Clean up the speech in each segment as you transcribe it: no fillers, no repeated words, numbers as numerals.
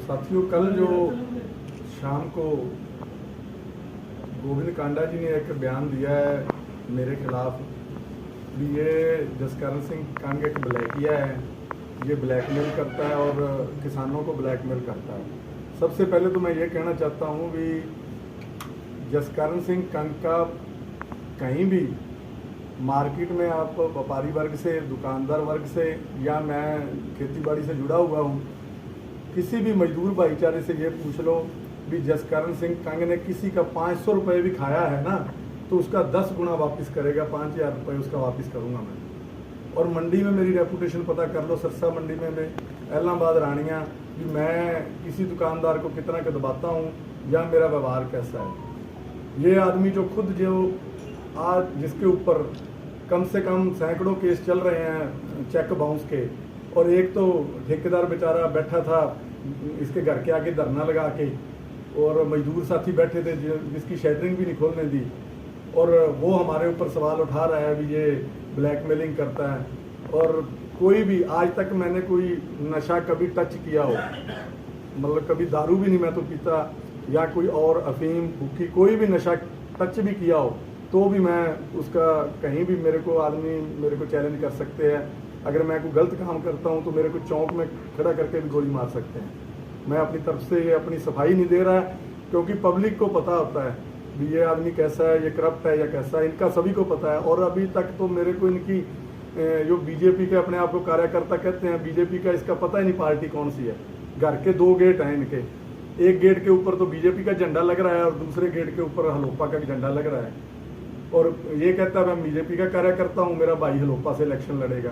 साथियों, कल जो शाम को गोविंद कांडा जी ने एक बयान दिया है मेरे खिलाफ भी ये जसकरण सिंह कंग एक ब्लैकिया है, ये ब्लैकमेल करता है और किसानों को ब्लैकमेल करता है। सबसे पहले तो मैं ये कहना चाहता हूँ भी जसकरण सिंह कंग का कहीं भी मार्केट में आप व्यापारी वर्ग से, दुकानदार वर्ग से या मैं खेतीबाड़ी से जुड़ा हुआ हूँ, किसी भी मजदूर भाईचारे से ये पूछ लो भी जसकरण सिंह कंग ने किसी का 500 रुपये भी खाया है ना तो उसका 10 गुना वापस करेगा, 5000 रुपये उसका वापस करूँगा मैं। और मंडी में मेरी रेपुटेशन पता कर लो, सरसा मंडी में मैं इलाहाबाद रानियाँ भी मैं किसी दुकानदार को कितना का दबाता हूँ या मेरा व्यवहार कैसा है। ये आदमी जो खुद जो आज जिसके ऊपर कम से कम सैकड़ों केस चल रहे हैं चेक बाउंस के, और एक तो ठेकेदार बेचारा बैठा था इसके घर के आगे धरना लगा के, और मजदूर साथी बैठे थे जिसकी शेटरिंग भी नहीं खोलने दी, और वो हमारे ऊपर सवाल उठा रहा है भी ये ब्लैकमेलिंग करता है। और कोई भी आज तक मैंने कोई नशा कभी टच किया हो, मतलब कभी दारू भी नहीं मैं तो पीता, या कोई और अफीम भूखी कोई भी नशा टच भी किया हो तो भी मैं उसका कहीं भी मेरे को चैलेंज कर सकते हैं। अगर मैं कोई गलत काम करता हूं तो मेरे को चौक में खड़ा करके भी गोली मार सकते हैं। मैं अपनी तरफ से ये अपनी सफाई नहीं दे रहा है क्योंकि पब्लिक को पता होता है भी ये आदमी कैसा है, ये करप्ट है या कैसा है, इनका सभी को पता है। और अभी तक तो मेरे को इनकी जो बीजेपी के अपने आप को कार्यकर्ता कहते हैं, बीजेपी का इसका पता ही नहीं पार्टी कौन सी है। घर के 2 गेट हैं इनके, एक गेट के ऊपर तो बीजेपी का झंडा लग रहा है और दूसरे गेट के ऊपर हलोपा का झंडा लग रहा है, और ये कहता है मैं बीजेपी का कार्यकर्ता हूँ, मेरा भाई हलोपा से इलेक्शन लड़ेगा।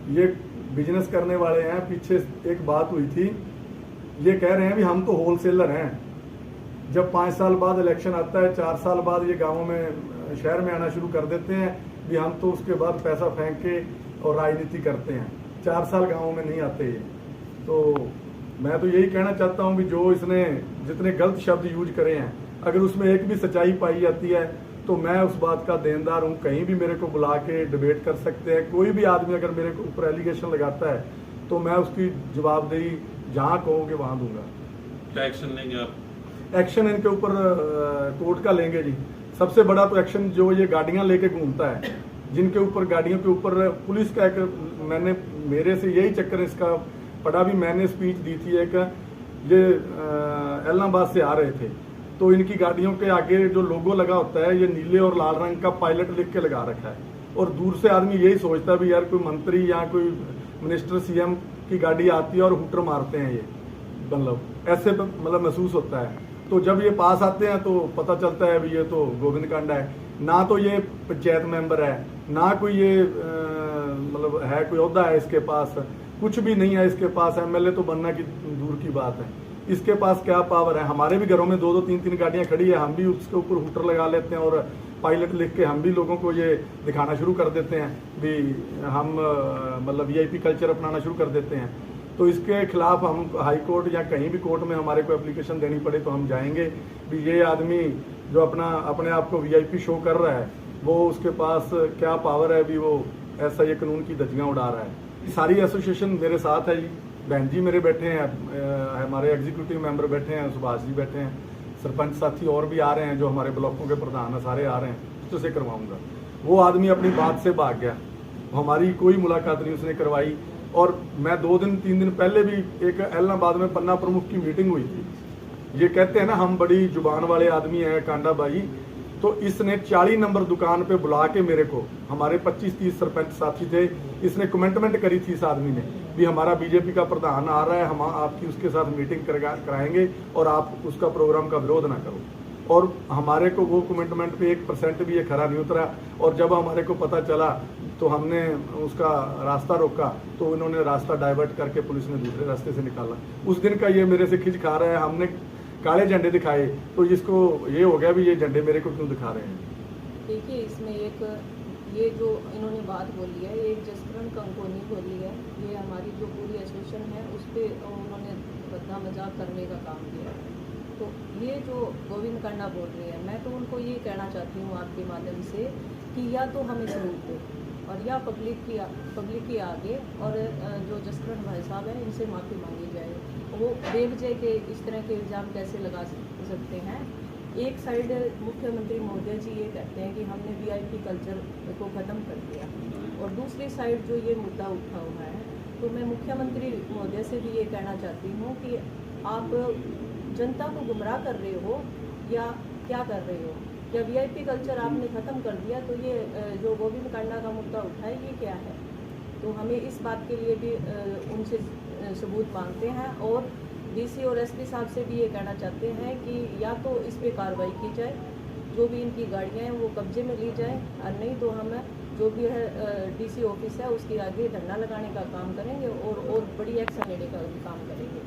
ये बिजनेस करने वाले हैं। पीछे एक बात हुई थी, ये कह रहे हैं भी हम तो होलसेलर हैं, जब 5 साल बाद इलेक्शन आता है, 4 साल बाद ये गाँवों में शहर में आना शुरू कर देते हैं भी हम तो उसके बाद पैसा फेंक के और राजनीति करते हैं, 4 साल गाँवों में नहीं आते ये। तो मैं तो यही कहना चाहता हूँ भी जो इसने जितने गलत शब्द यूज करे हैं, अगर उसमें एक भी सच्चाई पाई जाती है तो मैं उस बात का देनदार हूँ। कहीं भी मेरे को बुला के डिबेट कर सकते हैं। कोई भी आदमी अगर मेरे को ऊपर एलिगेशन लगाता है तो मैं उसकी जवाबदेही जहाँ कहोगे वहाँ दूंगा। क्या एक्शन लेंगे आप? एक्शन इनके ऊपर कोर्ट का लेंगे जी। सबसे बड़ा तो एक्शन जो ये गाड़ियाँ लेके घूमता है, जिनके ऊपर गाड़ियों के ऊपर पुलिस का एक मैंने मेरे से यही चक्कर इसका पड़ा भी। मैंने स्पीच दी थी एक, ये इलाहाबाद से आ रहे थे तो इनकी गाड़ियों के आगे जो लोगो लगा होता है ये नीले और लाल रंग का पायलट लिख के लगा रखा है, और दूर से आदमी यही सोचता है भी यार कोई मंत्री या कोई मिनिस्टर सीएम की गाड़ी आती है और हुटर मारते हैं ये, मतलब ऐसे मतलब महसूस होता है। तो जब ये पास आते हैं तो पता चलता है भी ये तो गोविंद कांडा है। ना तो ये पंचायत मेंबर है, ना कोई ये मतलब है कोई ओहदा है इसके पास, कुछ भी नहीं है इसके पास। एमएलए तो बनना की दूर की बात है, इसके पास क्या पावर है। हमारे भी घरों में 2-2 3-3 गाड़ियां खड़ी है, हम भी उसके ऊपर हुटर लगा लेते हैं और पायलट लिख के हम भी लोगों को ये दिखाना शुरू कर देते हैं भी हम मतलब वीआईपी कल्चर अपनाना शुरू कर देते हैं। तो इसके खिलाफ हम हाई कोर्ट या कहीं भी कोर्ट में हमारे को एप्लीकेशन देनी पड़े तो हम जाएंगे भी ये आदमी जो अपने आप को वीआईपी शो कर रहा है वो उसके पास क्या पावर है भी वो ऐसा ये कानून की धज्जियाँ उड़ा रहा है। सारी एसोसिएशन मेरे साथ है जी, बहन जी मेरे बैठे हैं, हमारे एग्जीक्यूटिव मेंबर बैठे हैं, सुभाष जी बैठे हैं, सरपंच साथी और भी आ रहे हैं, जो हमारे ब्लॉकों के प्रधान है सारे आ रहे हैं। उससे करवाऊंगा। वो आदमी अपनी बात से भाग गया, हमारी कोई मुलाकात नहीं उसने करवाई। और मैं 2 दिन 3 दिन पहले भी एक इलाहाबाद में पन्ना प्रमुख की मीटिंग हुई थी। ये कहते हैं ना हम बड़ी जुबान वाले आदमी हैं कांडा भाई, तो इसने 40 नंबर दुकान पे बुला के मेरे को, हमारे 25-30 सरपंच साथी थे, इसने कमेंटमेंट करी थी इस आदमी ने भी हमारा बीजेपी का प्रधान आ रहा है, हम आपकी उसके साथ मीटिंग कराएंगे और आप उसका प्रोग्राम का विरोध ना करो। और हमारे को वो कमिटमेंट पे 1% भी ये खरा नहीं उतरा। और जब हमारे को पता चला तो हमने उसका रास्ता रोका तो इन्होंने रास्ता डाइवर्ट करके पुलिस ने दूसरे रास्ते से निकाला। उस दिन का ये मेरे से खिंच खा रहा है, हमने काले झंडे दिखाए तो इसको ये हो गया भी ये झंडे मेरे को क्यों दिखा रहे हैं। देखिए इसमें एक ये जो इन्होंने बात बोली है, ये जसकरण कंग को नहीं बोली है, ये हमारी जो पूरी एसोसिएशन है उस पर उन्होंने बदला मजाक करने का काम किया है। तो ये जो गोविंद कांडा बोल रहे हैं, मैं तो उनको ये कहना चाहती हूँ आपके माध्यम से कि या तो हम इस रूप पे और या पब्लिक के आगे और जो जसकरण भाई साहब हैं इनसे माफ़ी मांगी जाए। वो बेवजह के इस तरह के इल्ज़ाम कैसे लगा सकते हैं। एक साइड मुख्यमंत्री महोदय जी ये कहते हैं कि हमने वीआईपी कल्चर को ख़त्म कर दिया, और दूसरी साइड जो ये मुद्दा उठा हुआ है, तो मैं मुख्यमंत्री महोदय से भी ये कहना चाहती हूँ कि आप जनता को गुमराह कर रहे हो या क्या कर रहे हो? या वीआईपी कल्चर आपने ख़त्म कर दिया, तो ये जो गोविंद कांडा का मुद्दा उठा है ये क्या है? तो हमें इस बात के लिए भी उनसे सबूत मांगते हैं, और डीसी और एसपी साहब से भी ये कहना चाहते हैं कि या तो इस पे कार्रवाई की जाए, जो भी इनकी गाड़ियाँ हैं वो कब्जे में ली जाए, और नहीं तो हम जो भी है डीसी ऑफिस है उसके आगे धरना लगाने का काम करेंगे और बड़ी एक्शन लेने का काम करेंगे।